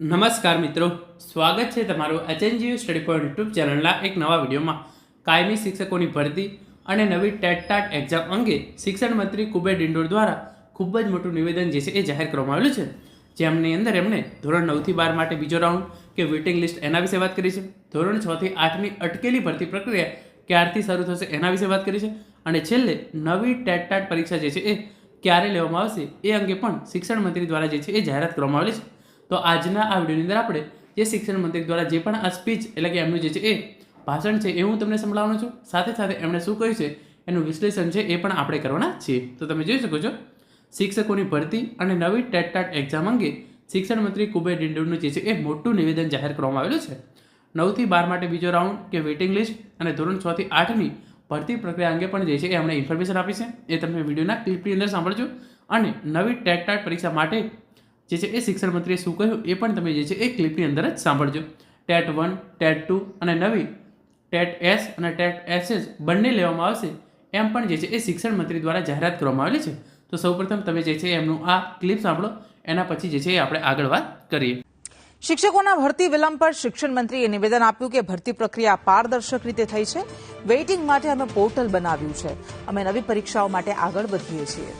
નમસ્કાર મિત્રો, સ્વાગત છે તમારું એચએનજીયુ સ્ટડી પોઈન્ટ યુટ્યુબ ચેનલના એક નવા વિડીયોમાં. કાયમી શિક્ષકોની ભરતી અને નવી ટેટ એક્ઝામ અંગે શિક્ષણ મંત્રી કુબેર ડિંડોર દ્વારા ખૂબ જ મોટું નિવેદન જે છે એ જાહેર કરવામાં આવેલું છે. જેમની અંદર એમણે ધોરણ 9 થી 12 માટે બીજો રાઉન્ડ કે વેઇટિંગ લિસ્ટ એના વિશે વાત કરી છે. ધોરણ 6 થી 8ની અટકેલી ભરતી પ્રક્રિયા ક્યારથી શરૂ થશે એના વિશે વાત કરી છે. અને છેલ્લે નવી ટેટ પરીક્ષા જે છે એ ક્યારે લેવામાં આવશે એ અંગે પણ શિક્ષણ મંત્રી દ્વારા જે છે એ જાહેરાત કરવામાં આવેલી છે. તો આજના આ વિડીયોની અંદર આપણે જે શિક્ષણ મંત્રી દ્વારા જે પણ આ સ્પીચ એટલે કે એમનું જે છે એ ભાષણ છે એ હું તમને સંભળાવવાનો છું. સાથે સાથે એમણે શું કહ્યું છે એનું વિશ્લેષણ છે એ પણ આપણે કરવાના છીએ. તો તમે જોઈ શકો છો, શિક્ષકોની ભરતી અને નવી ટેટ એક્ઝામ અંગે શિક્ષણ મંત્રી કુબેર ડિંડોરનું જે છે એ મોટું નિવેદન જાહેર કરવામાં આવેલું છે. 9 થી 12 માટે બીજો રાઉન્ડ કે વેઇટિંગ લિસ્ટ અને ધોરણ 6 થી 8ની ભરતી પ્રક્રિયા અંગે પણ જે છે એ એમણે ઇન્ફોર્મેશન આપી છે. એ તમે વિડીયોના ક્લિપની અંદર સાંભળજો. અને નવી ટેટ પરીક્ષા માટે જે છે એ શિક્ષણ મંત્રીએ શું કહ્યું એ પણ તમે જે છે એ ક્લિપની અંદર જ સાંભળજો. ટેટ 1, ટેટ 2 અને નવી ટેટ એસ અને ટેટ એસએસ બંને લેવામાં આવશે એમ પણ જે છે એ શિક્ષણ મંત્રી દ્વારા જાહેરાત કરવામાં આવેલી છે. તો સૌપ્રથમ તમે જે છે એમનું આ ક્લિપ સાંભળો, એના પછી જે છે એ આપણે આગળ વાત કરીએ. શિક્ષકોના ભરતી વિલંબ પર શિક્ષણ મંત્રીએ નિવેદન આપ્યું કે ભરતી પ્રક્રિયા પારદર્શક રીતે થઈ છે. વેઇટિંગ માટે અમે પોર્ટલ બનાવ્યું છે. અમે નવી પરીક્ષાઓ માટે આગળ વધીએ છીએ.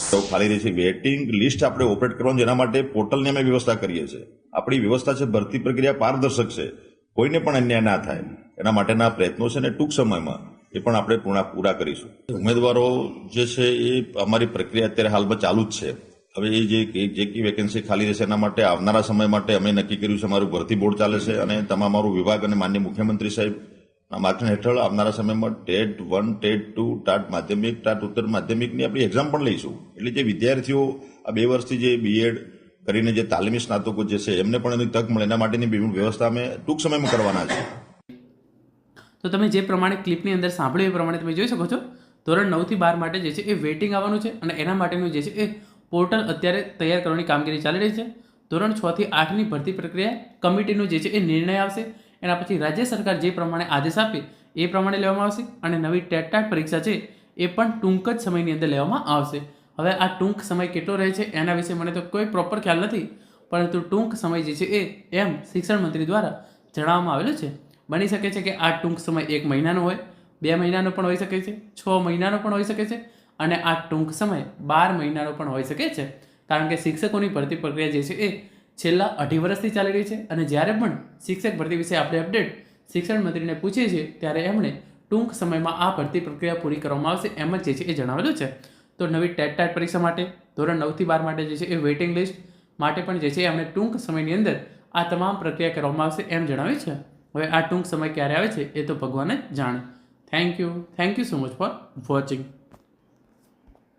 તો ખાલી રહી છે વેઇટિંગ લિસ્ટ આપણે ઓપરેટ કરવાનું, જેના માટે પોર્ટલની અમે વ્યવસ્થા કરીએ છીએ. આપણી વ્યવસ્થા છે ભરતી પ્રક્રિયા પારદર્શક છે, કોઈને પણ અન્યાય ના થાય એના માટેના પ્રયત્નો છે, અને ટૂંક સમયમાં એ પણ આપણે પૂરા કરીશું. ઉમેદવારો જે છે એ અમારી પ્રક્રિયા અત્યારે હાલમાં ચાલુ જ છે. હવે એ જે વેકેન્સી ખાલી રહેશે એના માટે આવનારા સમય માટે અમે નક્કી કર્યું છે, અમારું ભરતી બોર્ડ ચાલે છે અને તમારું વિભાગ અને માનનીય મુખ્યમંત્રી સાહેબ માર્ગદર્શન હેઠળ આવનારા સમયમાં ટેટ 1, ટેટ 2, ટાટ માધ્યમિક, ટાટ ઉત્તર માધ્યમિકની આપણી એક્ઝામ પણ લઈશું. એટલે જે વિદ્યાર્થીઓ આ 2 વર્ષથી જે બીએડ કરીને જે તાલીમી સ્નાતકો જે છે એમને પણ એની તક મળે એના માટેની વ્યવસ્થા અમે ટૂંક સમયમાં કરવાના છે. તો તમે જે પ્રમાણે ક્લિપની અંદર સાંભળ્યું એ પ્રમાણે તમે જોઈ શકો છો, ધોરણ 9 થી 12 માટે જે છે એ વેઇટિંગ આવવાનું છે અને એના માટેનું જે છે એ પોર્ટલ અત્યારે તૈયાર કરવાની કામગીરી ચાલી રહી છે. ધોરણ 6 થી 8ની ભરતી પ્રક્રિયા કમિટીનો જે છે એ નિર્ણય આવશે. એના પછી રાજ્ય સરકાર જે પ્રમાણે આદેશ આપે એ પ્રમાણે લેવામાં આવશે. અને નવી ટેટ પરીક્ષા છે એ પણ ટૂંક જ સમયની અંદર લેવામાં આવશે. હવે આ ટૂંક સમય કેટલો રહે છે એના વિશે મને તો કોઈ પ્રોપર ખ્યાલ નથી, પરંતુ ટૂંક સમય જે છે એ એમ શિક્ષણ મંત્રી દ્વારા જણાવવામાં આવેલું છે. બની શકે છે કે આ ટૂંક સમય 1 મહિનાનો હોય, 2 મહિનાનો પણ હોઈ શકે છે, 6 મહિનાનો પણ હોઈ શકે છે, અને આ ટૂંક સમય 12 મહિનાનો પણ હોઈ શકે છે. કારણ કે શિક્ષકોની ભરતી પ્રક્રિયા જે છે એ છેલ્લા 2.5 વર્ષથી ચાલી રહી છે. અને જ્યારે પણ શિક્ષક ભરતી વિશે આપણે અપડેટ શિક્ષણ મંત્રીને પૂછીએ છીએ ત્યારે એમણે ટૂંક સમયમાં આ ભરતી પ્રક્રિયા પૂરી કરવામાં આવશે એમ જ જે છે એ જણાવેલું છે. તો નવી ટેટ પરીક્ષા માટે ધોરણ 9 થી 12 માટે જે છે એ વેઇટિંગ લિસ્ટ માટે પણ જે છે એમણે ટૂંક સમયની અંદર આ તમામ પ્રક્રિયા કરવામાં આવશે એમ જણાવ્યું છે. હવે આ ટૂંક સમય ક્યારે આવે છે એ તો ભગવાન જ જાણે. Thank you so much for watching.